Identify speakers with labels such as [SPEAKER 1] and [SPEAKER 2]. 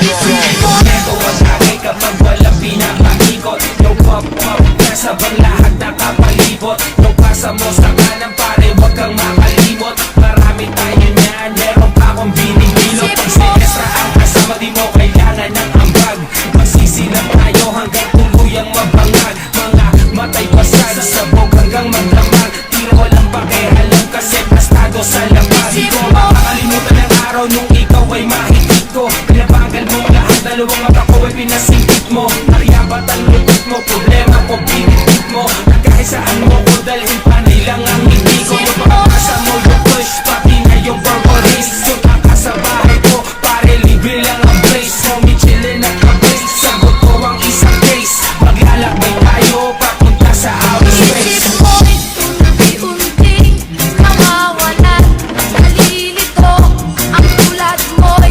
[SPEAKER 1] Ito ang tagay kapag walang pinapaikot. No pop pop, kasabang lahat nakapalibot. No pasa mo sa kanan pare, wag kang makalimot. Marami tayo niyan, meron pa akong binibilot. Pag sinestra ang kasama, di mo kailangan ng ambag. Magsisilap tayo hanggang tuluyang mabangag. Mga matay pasado, sabog hanggang magdamag. Tiro walang pakialam kasi pastado sa lamag. Di ko makakalimutan ang araw nung ikaw ay mahigit ko. Pinabagal mo lahat, dalawang mata ko ay pinasingkit mo. Nariyabat ang lupit mo,